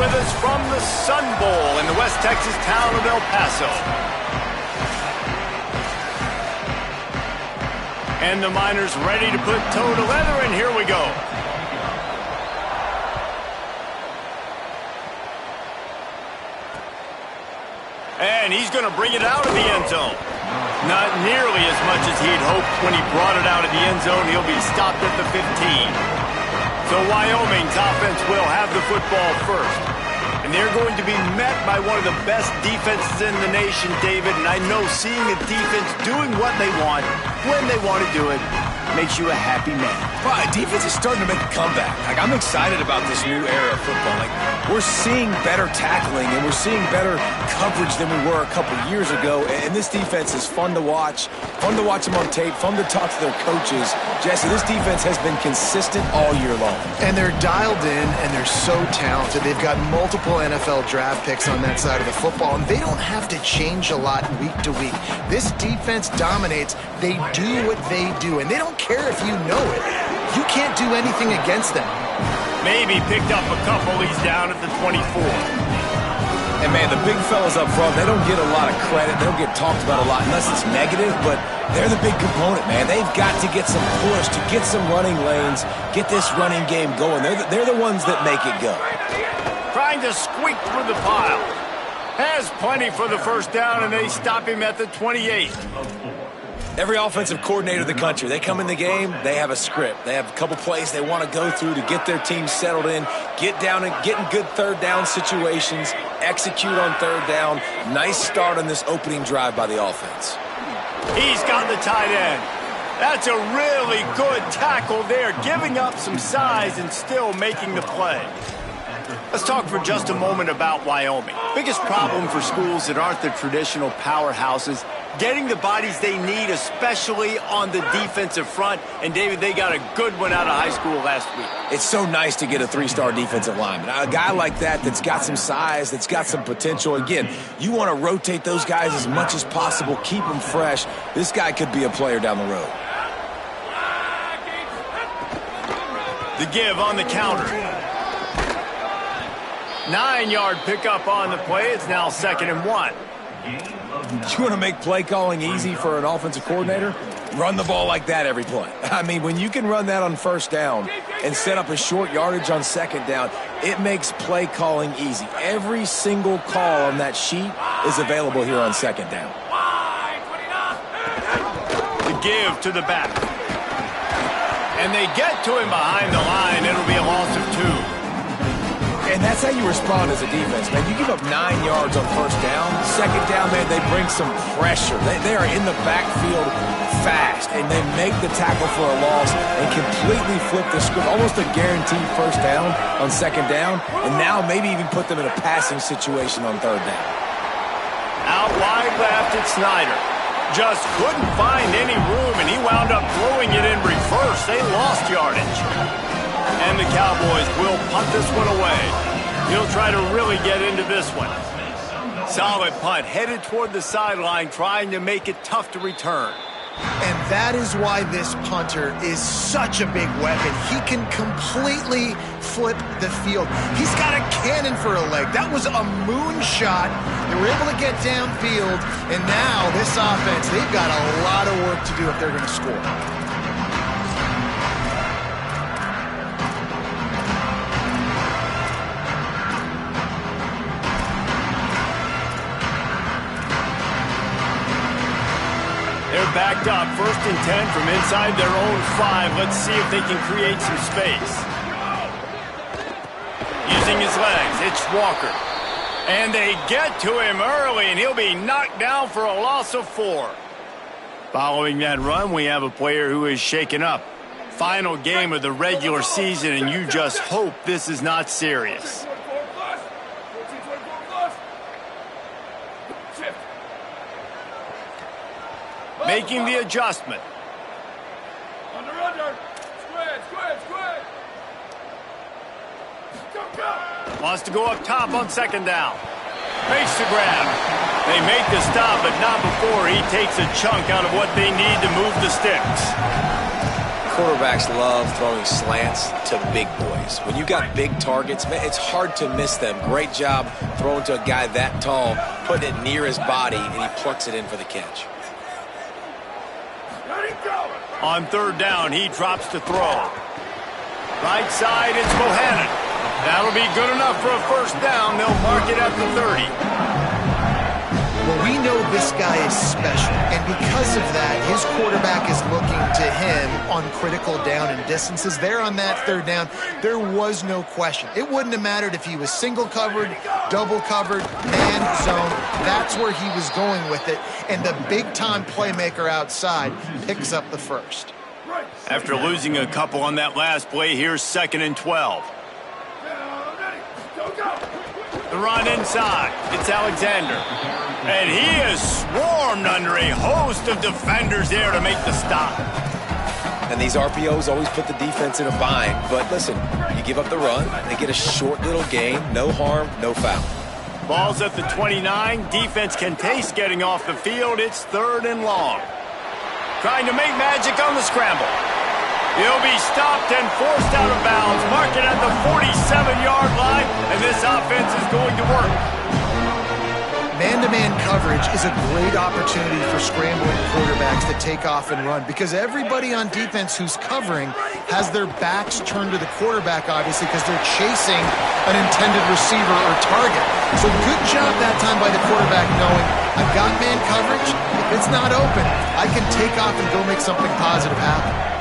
with us from the Sun Bowl in the West Texas town of El Paso. And the Miners ready to put toe to leather, and here we go. And he's going to bring it out of the end zone. Not nearly as much as he'd hoped when he brought it out of the end zone. He'll be stopped at the 15. So Wyoming's offense will have the football first. And they're going to be met by one of the best defenses in the nation, David. And I know seeing a defense doing what they want, when they want to do it, makes you a happy man. Well, defense is starting to make a comeback. Like, I'm excited about this new era of football. Like, we're seeing better tackling and we're seeing better coverage than we were a couple years ago. And this defense is fun to watch them on tape, fun to talk to their coaches. Jesse, this defense has been consistent all year long. And they're dialed in and they're so talented. They've got multiple NFL draft picks on that side of the football, and they don't have to change a lot week to week. This defense dominates. They do what they do, and they don't care if you know it. You can't do anything against them. Maybe picked up a couple. He's down at the 24. And, man, the big fellas up front, they don't get a lot of credit. They don't get talked about a lot unless it's negative, but they're the big component, man. They've got to get some push, to get some running lanes, get this running game going. They're the ones that make it go. Trying to squeak through the pile. Has plenty for the first down, and they stop him at the 28. Every offensive coordinator in the country, they come in the game, they have a script. They have a couple plays they want to go through to get their team settled in, get down and get in good third down situations, execute on third down. Nice start on this opening drive by the offense. He's got the tight end. That's a really good tackle there, giving up some size and still making the play. Let's talk for just a moment about Wyoming. Biggest problem for schools that aren't the traditional powerhouses, getting the bodies they need, especially on the defensive front. And, David, they got a good one out of high school last week. It's so nice to get a three-star defensive lineman. A guy like that's got some size, that's got some potential. Again, you want to rotate those guys as much as possible, keep them fresh. This guy could be a player down the road. The give on the counter. 9-yard pickup on the play. It's now 2nd and 1. You want to make play calling easy for an offensive coordinator? Run the ball like that every play. I mean, when you can run that on first down and set up a short yardage on second down, it makes play calling easy. Every single call on that sheet is available here on second down. The give to the back. And they get to him behind the line. It'll be a loss of 2. And that's how you respond as a defense, man. You give up 9 yards on first down. Second down, man, they bring some pressure. They are in the backfield fast, and they make the tackle for a loss and completely flip the script. Almost a guaranteed first down on second down, and now maybe even put them in a passing situation on third down. Out wide left, it's Snyder. Just couldn't find any room, and he wound up throwing it in reverse. They lost yardage. And the Cowboys will punt this one away. He'll try to really get into this one. Solid punt, headed toward the sideline, trying to make it tough to return. And that is why this punter is such a big weapon. He can completely flip the field. He's got a cannon for a leg. That was a moonshot. They were able to get downfield, and now this offense, they've got a lot of work to do if they're going to score. They're backed up, 1st and 10 from inside their own 5. Let's see if they can create some space. Using his legs, it's Walker. And they get to him early, and he'll be knocked down for a loss of 4. Following that run, we have a player who is shaken up. Final game of the regular season, and you just hope this is not serious. Making the adjustment. Under. Squid. Wants to go up top on second down. Makes the grab. They make the stop, but not before he takes a chunk out of what they need to move the sticks. quarterbacks love throwing slants to big boys. When you got big targets, man, it's hard to miss them. Great job throwing to a guy that tall, putting it near his body, and he plucks it in for the catch. On third down, he drops to throw. Right side, it's Bohannon. That'll be good enough for a first down. They'll mark it at the 30. Well, we know this guy is special, and because of that, his quarterback is looking to him on critical down and distances. There on that third down, there was no question. It wouldn't have mattered if he was single covered, double covered, man zone. That's where he was going with it, and the big-time playmaker outside picks up the first. After losing a couple on that last play, here's 2nd and 12. The run inside. It's Alexander. And he is swarmed under a host of defenders there to make the stop. And these RPOs always put the defense in a bind. But listen, you give up the run, they get a short little gain, no harm, no foul. Ball's at the 29. Defense can taste getting off the field. It's 3rd and long. Trying to make magic on the scramble. He'll be stopped and forced out of bounds. Mark it at the 47-yard line, and this offense is going to work. Man-to-man coverage is a great opportunity for scrambling quarterbacks to take off and run because everybody on defense who's covering has their backs turned to the quarterback, obviously, because they're chasing an intended receiver or target. So good job that time by the quarterback knowing, I've got man coverage. If it's not open, I can take off and go make something positive happen.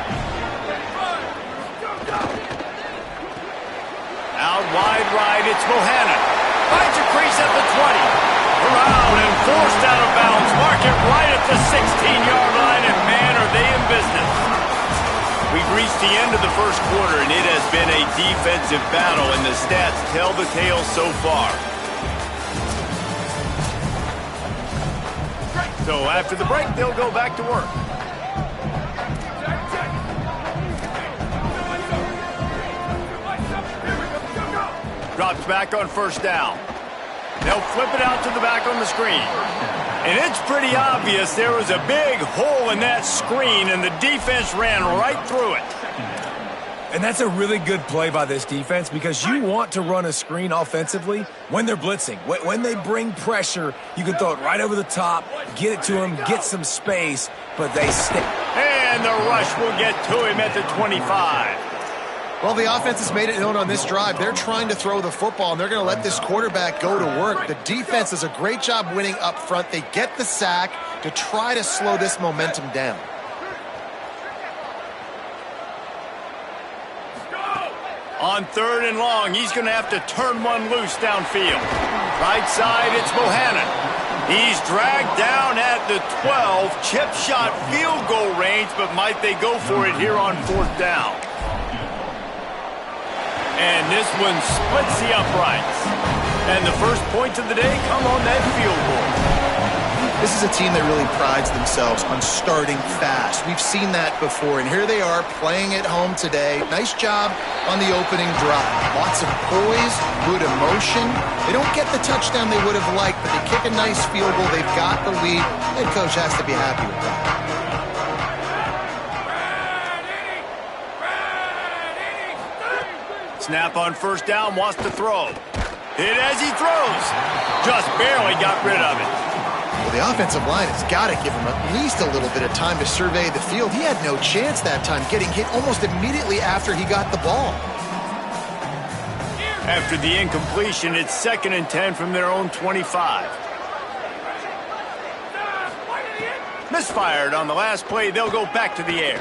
Out wide right, it's Bohannon. Finds a crease at the 20. Around and forced out of bounds. Mark it right at the 16-yard line, and man, are they in business. We've reached the end of the first quarter, and it has been a defensive battle, and the stats tell the tale so far. So after the break, they'll go back to work. Drops back on first down. They'll flip it out to the back on the screen. And it's pretty obvious there was a big hole in that screen, and the defense ran right through it. And that's a really good play by this defense because you want to run a screen offensively when they're blitzing. When they bring pressure, you can throw it right over the top, get it to them, get some space, but they stick. And the rush will get to him at the 25. Well, the offense has made it known on this drive. They're trying to throw the football, and they're going to let this quarterback go to work. The defense does a great job winning up front. They get the sack to try to slow this momentum down. On 3rd and long, he's going to have to turn one loose downfield. Right side, it's Bohannon. He's dragged down at the 12. Chip shot field goal range, but might they go for it here on 4th down? And this one splits the uprights. And the first points of the day come on that field goal. This is a team that really prides themselves on starting fast. We've seen that before, and here they are playing at home today. Nice job on the opening drive. Lots of poise, good emotion. They don't get the touchdown they would have liked, but they kick a nice field goal. They've got the lead. Head coach has to be happy with that. Snap on first down, wants to throw. Hit as he throws. Just barely got rid of it. Well, the offensive line has got to give him at least a little bit of time to survey the field. He had no chance that time, getting hit almost immediately after he got the ball. After the incompletion, it's 2nd and 10 from their own 25. Misfired on the last play. They'll go back to the air.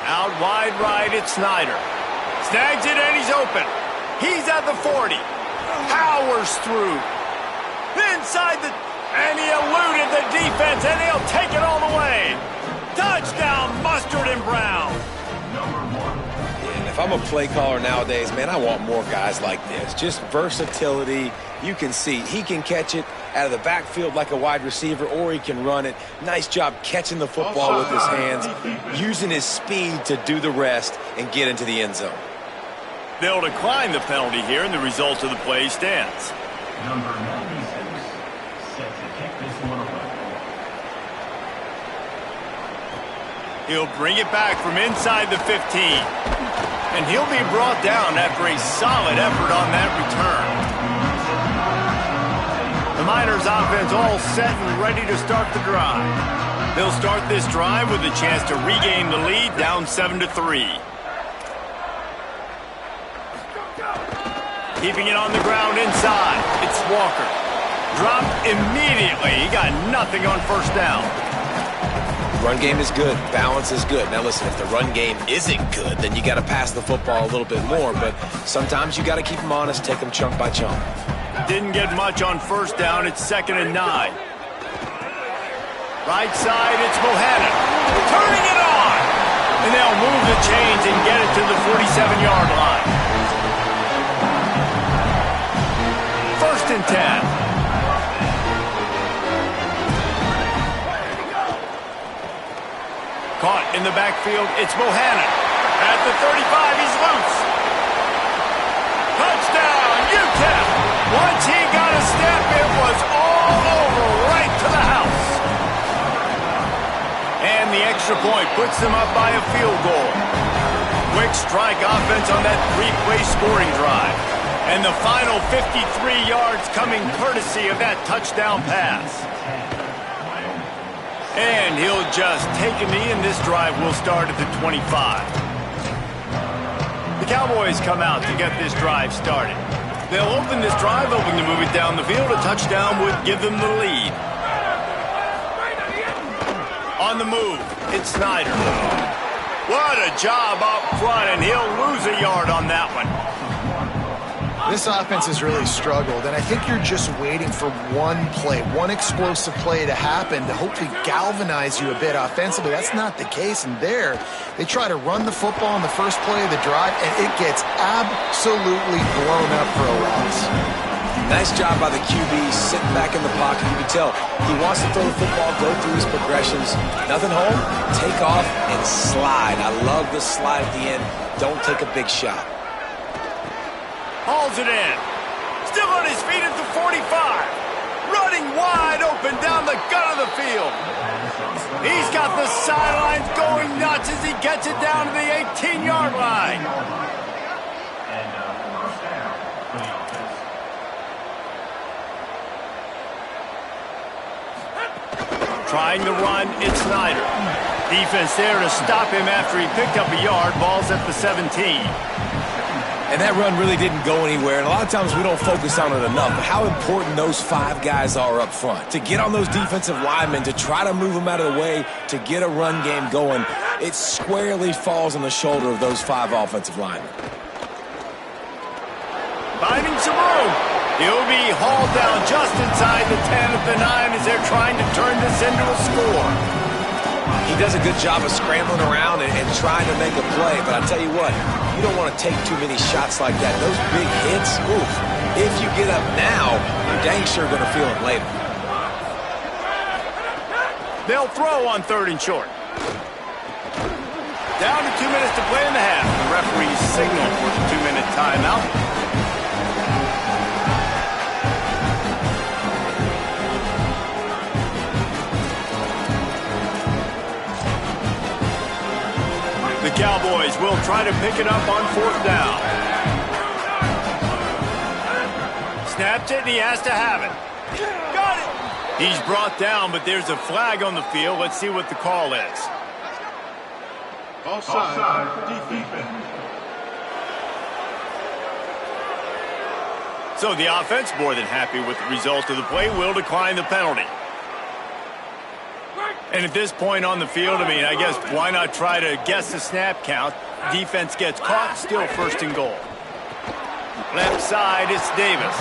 Out wide right, it's Snyder. Snags it, and he's open. He's at the 40. Powers through. Inside the... And he eluded the defense, and he'll take it all the way. Touchdown, Mustard and Brown. If I'm a play caller nowadays, man, I want more guys like this. Just versatility. You can see he can catch it out of the backfield like a wide receiver, or he can run it. Nice job catching the football with his hands, using his speed to do the rest and get into the end zone. They'll decline the penalty here, and the result of the play stands. Number 96, set to kick this one away. He'll bring it back from inside the 15. And he'll be brought down after a solid effort on that return. The Miners offense all set and ready to start the drive. They'll start this drive with a chance to regain the lead down 7-3. Keeping it on the ground inside. It's Walker. Dropped immediately. He got nothing on first down. Run game is good. Balance is good. Now listen, if the run game isn't good, then you got to pass the football a little bit more. But sometimes you got to keep them honest, take them chunk by chunk. Didn't get much on first down. It's 2nd and 9. Right side, it's Bohannon. Turning it on. And they'll move the chains and get it to the 47-yard line. 1st and 10. Caught in the backfield, it's Bohannon. At the 35, he's loose. Touchdown, UTEP! Once he got a step, it was all over, right to the house. And the extra point puts them up by a field goal. Quick strike offense on that 3-play scoring drive. And the final 53 yards coming courtesy of that touchdown pass. And he'll just take a knee, and this drive will start at the 25. The Cowboys come out to get this drive started. They'll open this drive, hoping to move it down the field. A touchdown would give them the lead. On the move, it's Snyder. What a job up front, and he'll lose a yard on that one. This offense has really struggled, and I think you're just waiting for one play, one explosive play to happen to hopefully galvanize you a bit offensively. That's not the case, and there, they try to run the football on the first play of the drive, and it gets absolutely blown up for a loss. Nice job by the QB, sitting back in the pocket. You can tell he wants to throw the football, go through his progressions. Nothing home, take off, and slide. I love the slide at the end. Don't take a big shot. Hauls it in. Still on his feet at the 45. Running wide open down the gut of the field. He's got the sidelines going nuts as he gets it down to the 18-yard line. Trying to run, it's Snyder. Defense there to stop him after he picked up a yard. Ball's at the 17. And that run really didn't go anywhere, and a lot of times we don't focus on it enough, but how important those 5 guys are up front. To get on those defensive linemen, to try to move them out of the way, to get a run game going, it squarely falls on the shoulder of those 5 offensive linemen. Finding some room. He'll be hauled down just inside the 10 at the 9 as they're trying to turn this into a score. He does a good job of scrambling around and trying to make a play, but I tell you what, you don't want to take too many shots like that. Those big hits, oof. If you get up now, you're dang sure going to feel it later. They'll throw on 3rd and short. Down to 2 minutes to play in the half. The referee's signal for the 2-minute timeout. The Cowboys will try to pick it up on 4th down. Snaps it, and he has to have it. Got it! He's brought down, but there's a flag on the field. Let's see what the call is. Offside, defense. So the offense, more than happy with the result of the play, will decline the penalty. And at this point on the field, I mean, I guess why not try to guess the snap count? Defense gets caught, still 1st and goal. Left side, it's Davis.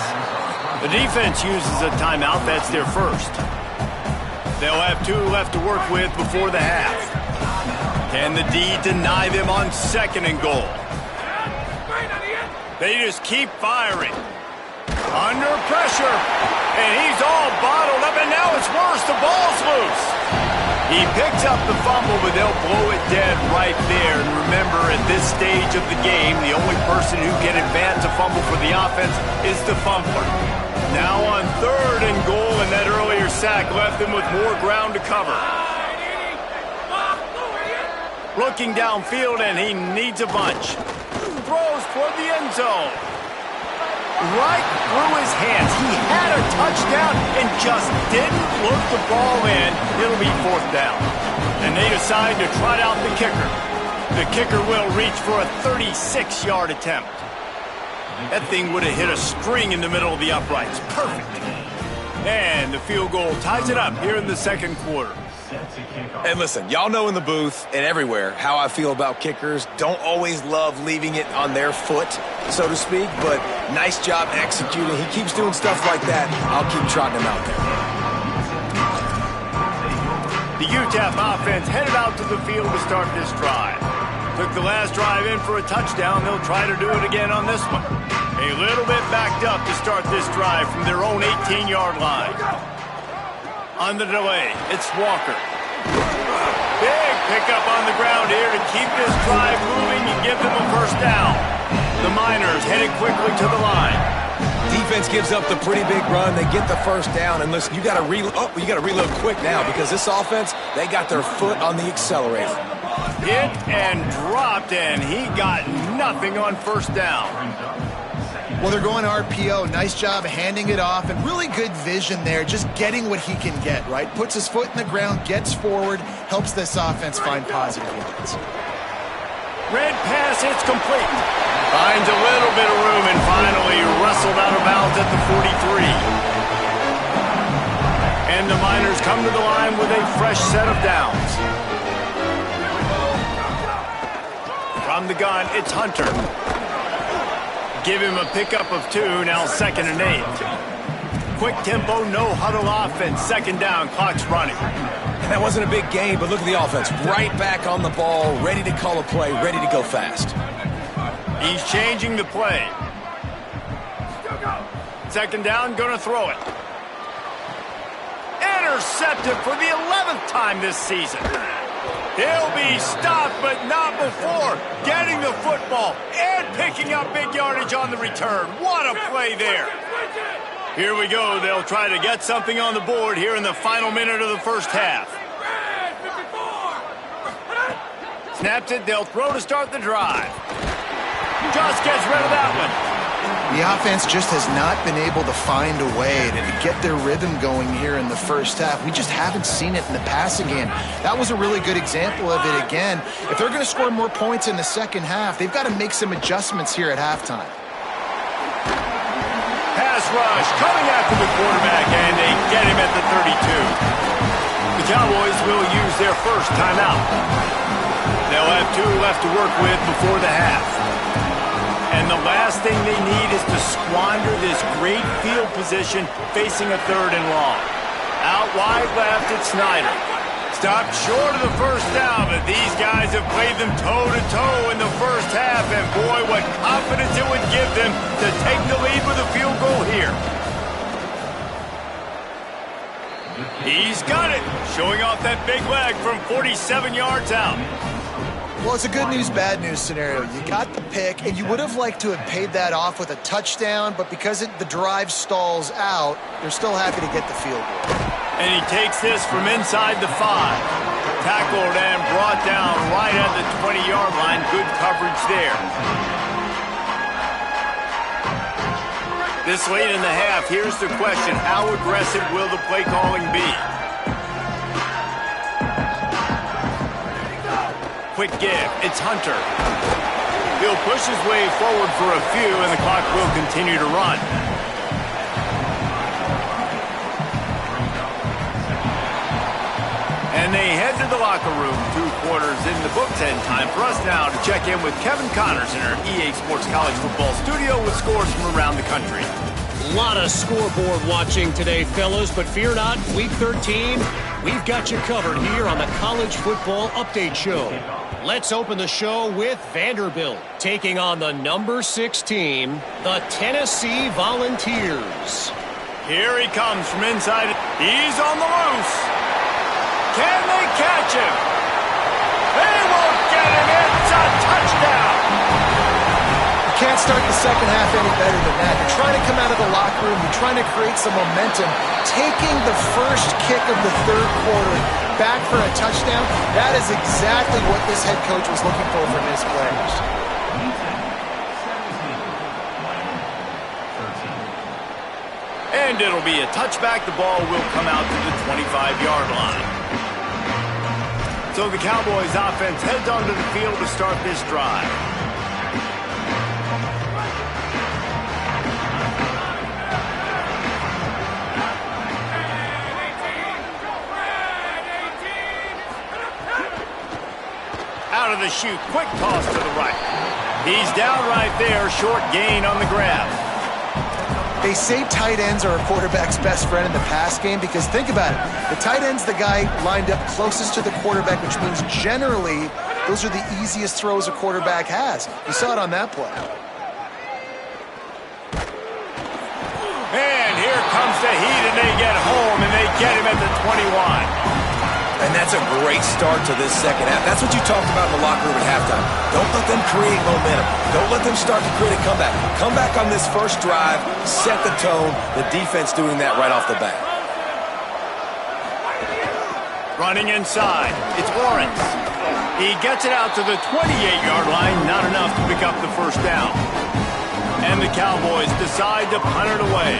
The defense uses a timeout. That's their first. They'll have 2 left to work with before the half. Can the D deny them on 2nd and goal? They just keep firing. Under pressure. And he's all bottled up, and now it's worse. The ball's loose. He picks up the fumble, but they'll blow it dead right there. And remember, at this stage of the game, the only person who can advance a fumble for the offense is the fumbler. Now on 3rd and goal, and that earlier sack left them with more ground to cover. Looking downfield, and he needs a bunch. Throws toward the end zone. Right through his hands. He had a touchdown and just didn't look the ball in. It'll be 4th down. And they decide to trot out the kicker. The kicker will reach for a 36-yard attempt. That thing would have hit a string in the middle of the uprights. Perfect. And the field goal ties it up here in the 2nd quarter. And listen, y'all know in the booth and everywhere how I feel about kickers. Don't always love leaving it on their foot, so to speak, but nice job executing. He keeps doing stuff like that. I'll keep trotting him out there. The UTEP offense headed out to the field to start this drive. Took the last drive in for a touchdown. They'll try to do it again on this one. A little bit backed up to start this drive from their own 18-yard line. On the delay, it's Walker. Big pickup on the ground here to keep this drive moving and give them a 1st down. The Miners headed quickly to the line. Defense gives up the pretty big run. They get the 1st down, and listen, you got to reload quick now because this offense, they got their foot on the accelerator. Hit and dropped, and he got nothing on 1st down. Well, they're going RPO. Nice job handing it off, and really good vision there, just getting what he can get, right? Puts his foot in the ground, gets forward, helps this offense find positive yards. Red pass, it's complete. Finds a little bit of room and finally wrestled out of bounds at the 43. And the Miners come to the line with a fresh set of downs. From the gun, it's Hunter. Give him a pickup of 2, now 2nd and 8. Quick tempo, no huddle offense, 2nd down, clock's running. And that wasn't a big gain, but look at the offense. Right back on the ball, ready to call a play, ready to go fast. He's changing the play. 2nd down, gonna throw it. Intercepted for the 11th time this season. He'll be stopped, but not before getting the football and picking up big yardage on the return. What a play there. Here we go. They'll try to get something on the board here in the final minute of the 1st half. Snaps it. They'll throw to start the drive. Just gets rid of that one. The offense just has not been able to find a way to get their rhythm going here in the 1st half. We just haven't seen it in the passing game. That was a really good example of it again. If they're going to score more points in the 2nd half, they've got to make some adjustments here at halftime. Pass rush coming after the quarterback, and they get him at the 32. The Cowboys will use their 1st timeout. They'll have 2 left to work with before the half. And the last thing they need is to squander this great field position facing a 3rd and long. Out wide left, it's Snyder. Stopped short of the 1st down, but these guys have played them toe-to-toe in the 1st half, and boy, what confidence it would give them to take the lead with a field goal here. He's got it, showing off that big leg from 47 yards out. Well, it's a good news, bad news scenario. You got the pick, and you would have liked to have paid that off with a touchdown, but because the drive stalls out, they're still happy to get the field goal. And he takes this from inside the 5. Tackled and brought down right at the 20-yard line. Good coverage there. This late in the half, here's the question. How aggressive will the play calling be? Quick give. It's Hunter. He'll push his way forward for a few, and the clock will continue to run. And they head to the locker room. 2 quarters in the books, and time for us now to check in with Kevin Connors in our EA Sports College Football studio with scores from around the country. A lot of scoreboard watching today, fellas, but fear not, Week 13, we've got you covered here on the College Football Update Show. Let's open the show with Vanderbilt taking on the number 6 team, the Tennessee Volunteers. Here he comes from inside. He's on the loose. Can they catch him? They won't get him. It's a touchdown. You can't can't start the second half any better than that. You're trying to come out of the locker room. You're trying to create some momentum. Taking the first kick of the third quarter back for a touchdown, that is exactly what this head coach was looking for from his players. And it'll be a touchback. The ball will come out to the 25-yard line. So the Cowboys offense heads onto the field to start this drive. Out of the chute, quick toss to the right. He's down right there, short gain on the grab. They say tight ends are a quarterback's best friend in the pass game because think about it. The tight end's the guy lined up closest to the quarterback, which means generally those are the easiest throws a quarterback has. You saw it on that play. And here comes the heat, and they get home, and they get him at the 21. And that's a great start to this second half. That's what you talked about in the locker room at halftime. Don't let them create momentum. Don't let them start to create a comeback. Come back on this first drive, set the tone. The defense doing that right off the bat. Running inside, it's Lawrence. He gets it out to the 28-yard line, not enough to pick up the first down. And the Cowboys decide to punt it away.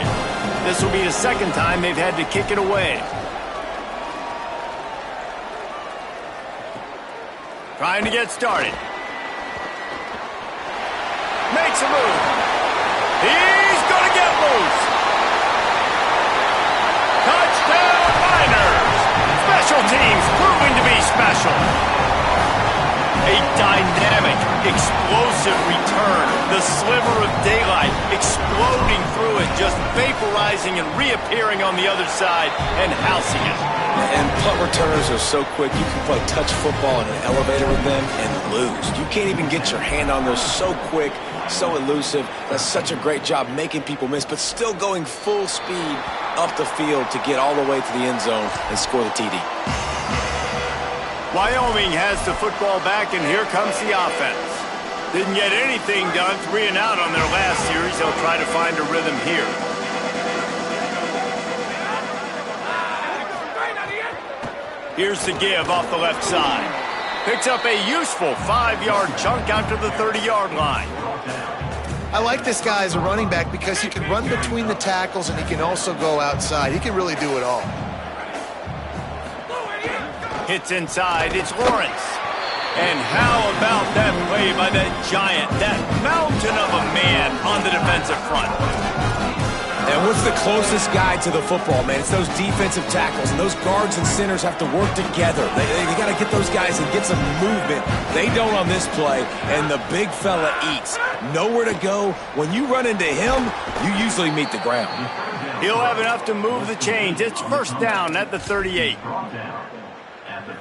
This will be the second time they've had to kick it away. Trying to get started. Makes a move. He's going to get loose. Touchdown, Niners. Special teams proving to be special. A dynamic, explosive return. The sliver of daylight exploding through it, just vaporizing and reappearing on the other side and housing it. And punt returners are so quick. You can play touch football in an elevator with them and lose. You can't even get your hand on those. So quick, so elusive. That's such a great job making people miss, but still going full speed up the field to get all the way to the end zone and score the TD. Wyoming has the football back, and here comes the offense. Didn't get anything done, 3 and out on their last series. They'll try to find a rhythm here. Here's the give off the left side. Picks up a useful 5-yard chunk out to the 30-yard line. I like this guy as a running back because he can run between the tackles and he can also go outside. He can really do it all. Hits inside, it's Lawrence. And how about that play by that giant, that mountain of a man on the defensive front? And what's the closest guy to the football, man? It's those defensive tackles, and those guards and centers have to work together. They got to get those guys and get some movement. They don't on this play, and the big fella eats. Nowhere to go. When you run into him, you usually meet the ground. He'll have enough to move the chains. It's first down at the 38.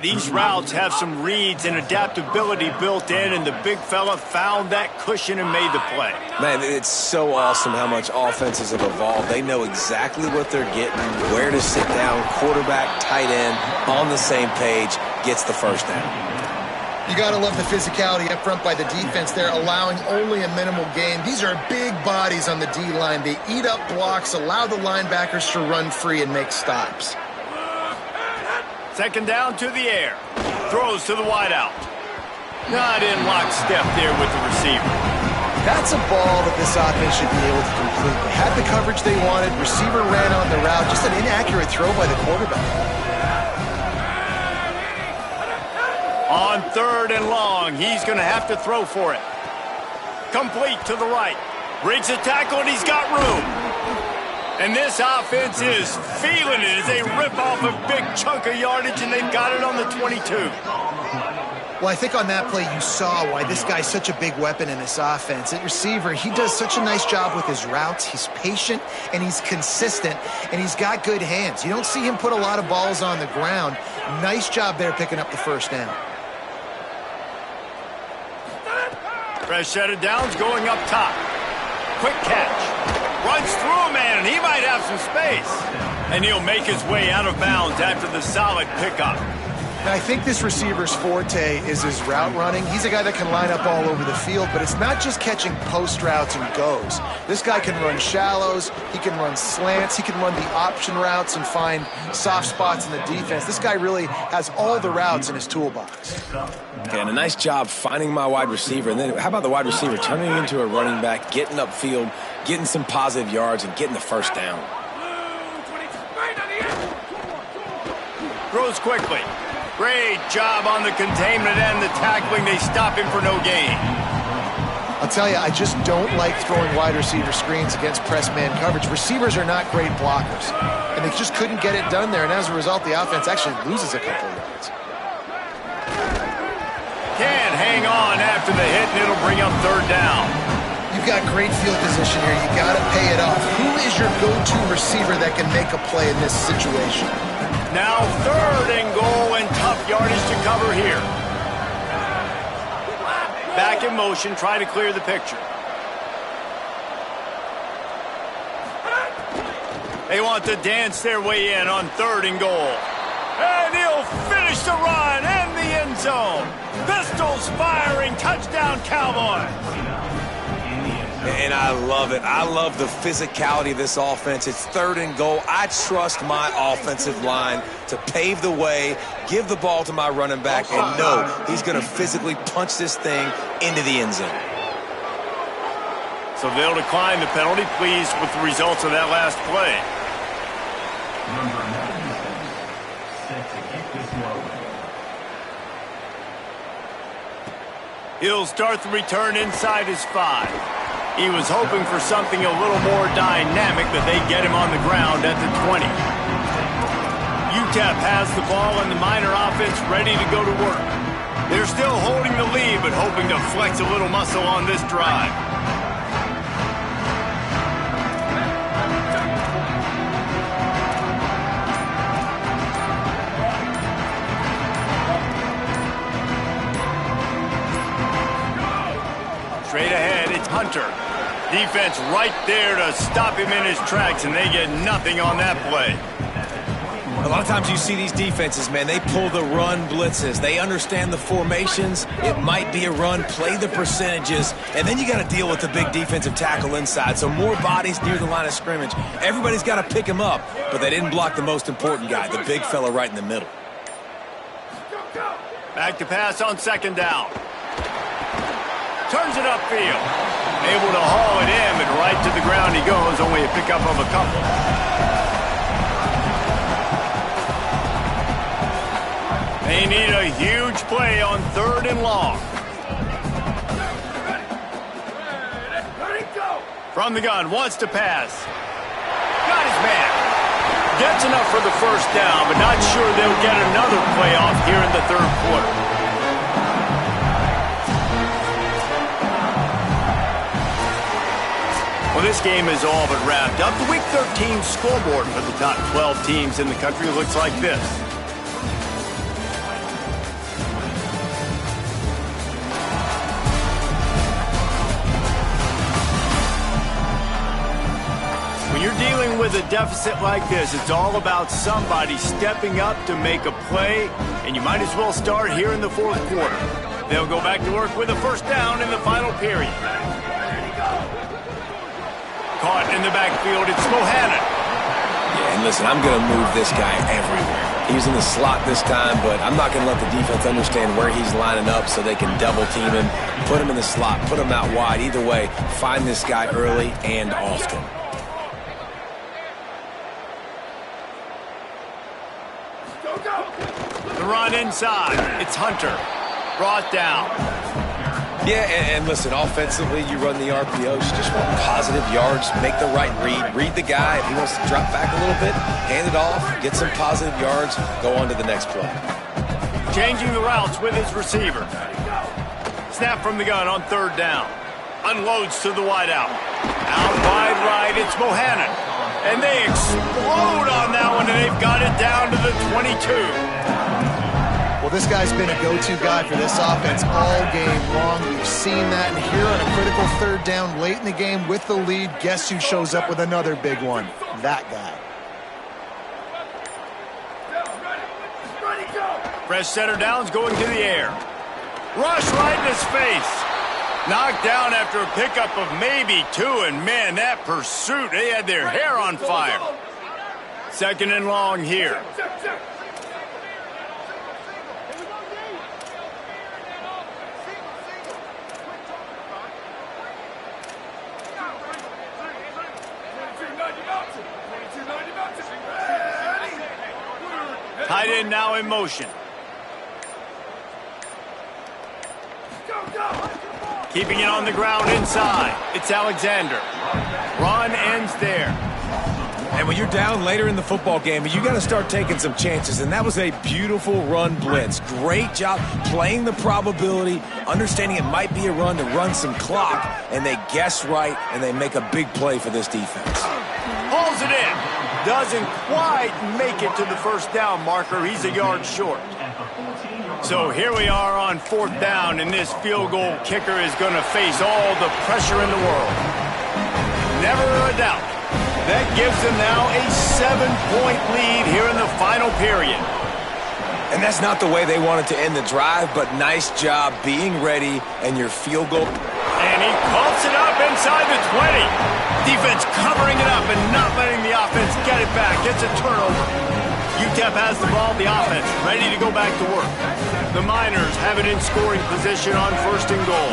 These routes have some reads and adaptability built in, and the big fella found that cushion and made the play. Man, it's so awesome how much offenses have evolved. They know exactly what they're getting, where to sit down, quarterback, tight end, on the same page, gets the first down. You got to love the physicality up front by the defense there, allowing only a minimal gain. These are big bodies on the D-line. They eat up blocks, allow the linebackers to run free and make stops. Second down to the air. Throws to the wideout. Not in lockstep there with the receiver. That's a ball that this offense should be able to complete. They had the coverage they wanted. Receiver ran on the route. Just an inaccurate throw by the quarterback. On 3rd and long, he's going to have to throw for it. Complete to the right. Breaks a tackle, and he's got room. And this offense is feeling it as they rip off a big chunk of yardage, and they've got it on the 22. Well, I think on that play you saw why this guy's such a big weapon in this offense. At receiver, he does such a nice job with his routes. He's patient, and he's consistent, and he's got good hands. You don't see him put a lot of balls on the ground. Nice job there picking up the first down. Fresh set of downs going up top. Quick catch. Runs through a man, and he might have some space. And he'll make his way out of bounds after the solid pickup. And I think this receiver's forte is his route running. He's a guy that can line up all over the field, but it's not just catching post routes and goes. This guy can run shallows, he can run slants, he can run the option routes and find soft spots in the defense. This guy really has all the routes in his toolbox. Okay, and a nice job finding my wide receiver. And then how about the wide receiver turning into a running back, getting upfield, getting some positive yards, and getting the first down. Throws quickly. Great job on the containment and the tackling. They stop him for no gain. I'll tell you, I just don't like throwing wide receiver screens against press man coverage. Receivers are not great blockers, and they just couldn't get it done there. And as a result, the offense actually loses a couple of yards. Can't hang on after the hit, and it'll bring up third down. You've got great field position here. You got to pay it off. Who is your go-to receiver that can make a play in this situation? Now third and goal, and tough yardage to cover here. Back in motion, try to clear the picture. They want to dance their way in on third and goal. And he'll finish the run and the end zone. Pistols firing, touchdown Cowboys. And I love it. I love the physicality of this offense. It's third and goal. I trust my offensive line to pave the way, give the ball to my running back, and know he's going to physically punch this thing into the end zone. So they'll decline the penalty, pleased with the results of that last play. He'll start the return inside his 5. He was hoping for something a little more dynamic, but they get him on the ground at the 20. UTEP has the ball and the Miner offense ready to go to work. They're still holding the lead, but hoping to flex a little muscle on this drive. Straight ahead, it's Hunter. Defense right there to stop him in his tracks, and they get nothing on that play. A lot of times you see these defenses, man, they pull the run blitzes. They understand the formations. It might be a run, play the percentages, and then you got to deal with the big defensive tackle inside. So more bodies near the line of scrimmage. Everybody's got to pick him up, but they didn't block the most important guy, the big fella right in the middle. Back to pass on second down. Turns it upfield. Able to haul it in, but right to the ground he goes. Only a pickup of a couple. They need a huge play on third and long. From the gun, wants to pass. Got his man. Gets enough for the first down, but not sure they'll get another play off here in the third quarter. Well, this game is all but wrapped up. The Week 13 scoreboard for the top 12 teams in the country looks like this. When you're dealing with a deficit like this, it's all about somebody stepping up to make a play, and you might as well start here in the fourth quarter. They'll go back to work with a first down in the final period. Caught in the backfield, it's Bohannon. Yeah, and listen, I'm going to move this guy everywhere. He was in the slot this time, but I'm not going to let the defense understand where he's lining up so they can double team him, put him in the slot, put him out wide. Either way, find this guy early and often. The run inside, it's Hunter. Brought down. Yeah, and listen, offensively, you run the RPOs. You just want positive yards, make the right read the guy. If he wants to drop back a little bit, hand it off, get some positive yards, go on to the next play. Changing the routes with his receiver. Snap from the gun on third down. Unloads to the wideout. Out wide right, it's Bohannon. And they explode on that one, and they've got it down to the 22. Well, this guy's been a go-to guy for this offense all game long. We've seen that, and here on a critical third down late in the game with the lead, guess who shows up with another big one? That guy. Fresh setter downs going to the air. Rush right in his face. Knocked down after a pickup of maybe 2, and man, that pursuit, they had their hair on fire. Second and long here. Tight end now in motion. Keeping it on the ground inside. It's Alexander. Run ends there. And when you're down later in the football game, you got to start taking some chances. And that was a beautiful run blitz. Great job playing the probability, understanding it might be a run to run some clock. And they guess right, and they make a big play for this defense. Hauls it in. Doesn't quite make it to the first down marker. He's a yard short. So here we are on 4th down, and this field goal kicker is going to face all the pressure in the world. Never a doubt. That gives them now a 7-point lead here in the final period. And that's not the way they wanted to end the drive, but nice job being ready, and your field goal. And he pumps it up inside the 20. Defense covering it up and not letting the offense get it back. Gets a turnover. UTEP has the ball, the offense ready to go back to work. The Miners have it in scoring position on 1st and goal.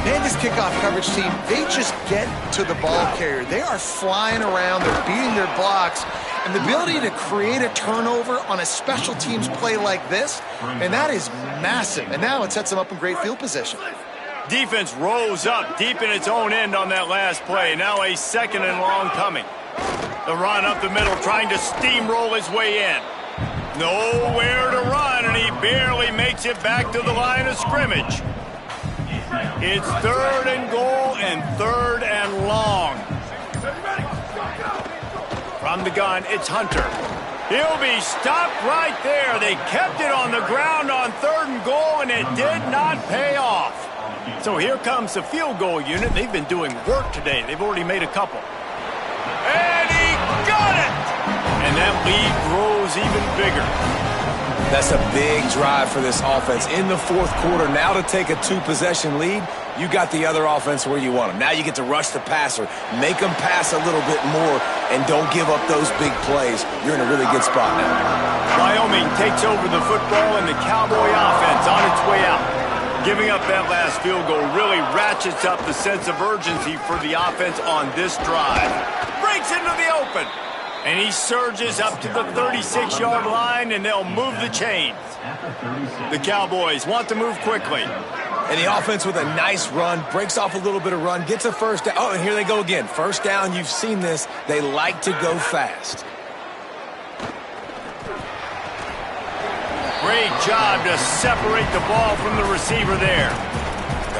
Man, this kickoff coverage team, they just get to the ball carrier. They are flying around, they're beating their blocks, and the ability to create a turnover on a special teams play like this, and that is massive. And now it sets them up in great field position. Defense rose up deep in its own end on that last play. Now a 2nd and long coming. The run up the middle, trying to steamroll his way in. Nowhere to run, and he barely makes it back to the line of scrimmage. It's 3rd and goal and 3rd and long. From the gun, it's Hunter. He'll be stopped right there. They kept it on the ground on 3rd and goal, and it did not pay off. So here comes the field goal unit. They've been doing work today. They've already made a couple. And he got it! And that lead grows even bigger. That's a big drive for this offense in the 4th quarter. Now to take a 2-possession lead, you got the other offense where you want them. Now you get to rush the passer, make them pass a little bit more, and don't give up those big plays. You're in a really good spot now. Wyoming takes over the football, and the Cowboy offense on its way out. Giving up that last field goal really ratchets up the sense of urgency for the offense on this drive. Breaks into the open. And he surges up to the 36-yard line, and they'll move the chains. The Cowboys want to move quickly. And the offense with a nice run, breaks off a little bit of run, gets a first down. Oh, and here they go again. First down, you've seen this. They like to go fast. Great job to separate the ball from the receiver there.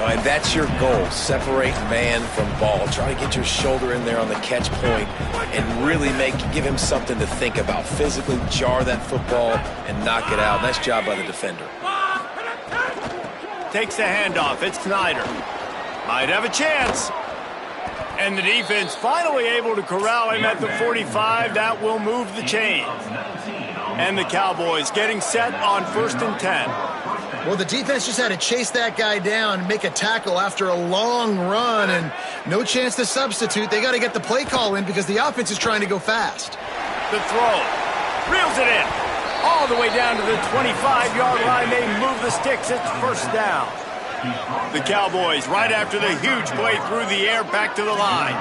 And that's your goal, separate man from ball. Try to get your shoulder in there on the catch point and really give him something to think about. Physically jar that football and knock it out. Nice job by the defender. Takes the handoff. It's Snyder. Might have a chance. And the defense finally able to corral him at the 45. That will move the chains. And the Cowboys getting set on 1st and 10. Well, the defense just had to chase that guy down and make a tackle after a long run, and no chance to substitute. They got to get the play call in because the offense is trying to go fast. The throw. Reels it in. All the way down to the 25-yard line. They move the sticks. It's 1st down. The Cowboys, right after the huge play through the air, back to the line.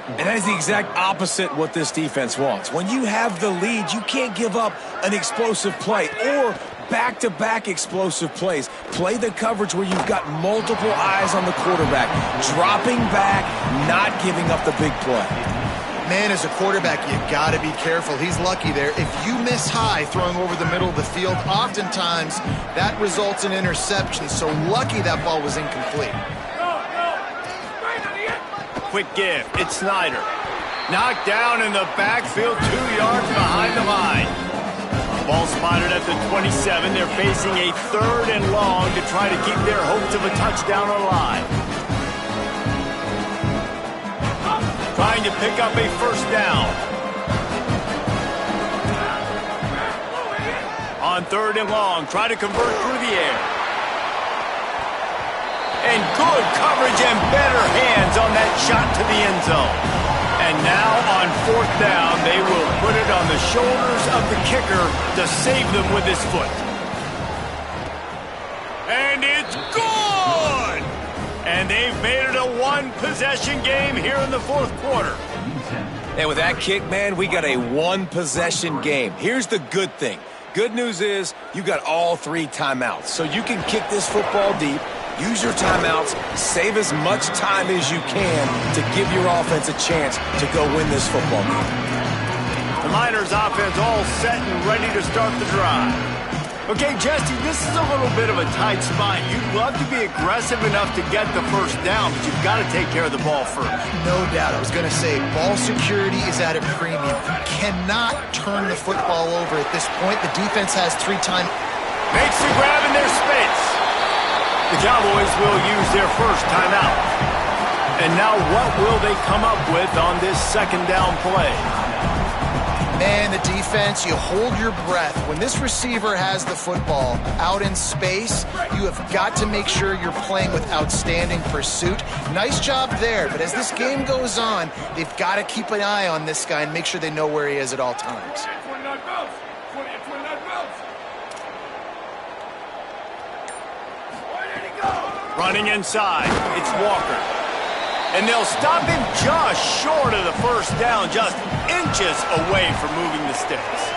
And that is the exact opposite what this defense wants. When you have the lead, you can't give up an explosive play or back-to-back explosive plays. Play the coverage where you've got multiple eyes on the quarterback, dropping back, not giving up the big play. Man, as a quarterback, you got to be careful. He's lucky there. If you miss high throwing over the middle of the field, oftentimes that results in interception. So lucky that ball was incomplete. Quick give. It's Snyder. Knocked down in the backfield, 2 yards behind the line. Ball spotted at the 27. They're facing a 3rd and long to try to keep their hopes of a touchdown alive. Trying to pick up a 1st down. On 3rd and long, try to convert through the air. And good coverage and better hands on that shot to the end zone. And now on 4th down, they will put it on the shoulders of the kicker to save them with his foot. And it's good! And they've made it a one-possession game here in the 4th quarter. And with that kick, man, we got a one-possession game. Here's the good thing. Good news is you got all 3 timeouts. So you can kick this football deep, use your timeouts, save as much time as you can to give your offense a chance to go win this football game. The Niners offense all set and ready to start the drive. Okay, Jesse, this is a little bit of a tight spot. You'd love to be aggressive enough to get the first down, but you've got to take care of the ball first. No doubt. I was going to say, ball security is at a premium. You cannot turn the football over at this point. The defense has 3 times. Makes the grab in their space. The Cowboys will use their first timeout. And now what will they come up with on this 2nd down play? Man, the defense, you hold your breath. When this receiver has the football out in space, you have got to make sure you're playing with outstanding pursuit. Nice job there, but as this game goes on, they've got to keep an eye on this guy and make sure they know where he is at all times. Running inside, it's Walker. And they'll stop him just short of the first down, just inches away from moving the sticks.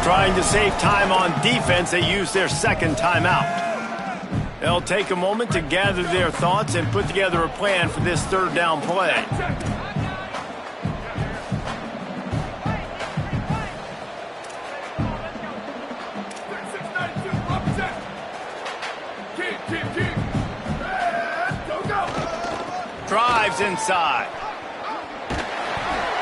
Trying to save time on defense, they use their 2nd timeout. They'll take a moment to gather their thoughts and put together a plan for this 3rd down play. Drives inside.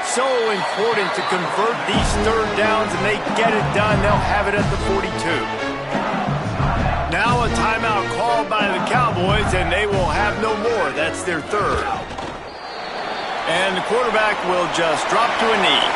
So important to convert these 3rd downs, and they get it done. They'll have it at the 42. Now a timeout called by the Cowboys, and they will have no more. That's their 3rd. And the quarterback will just drop to a knee.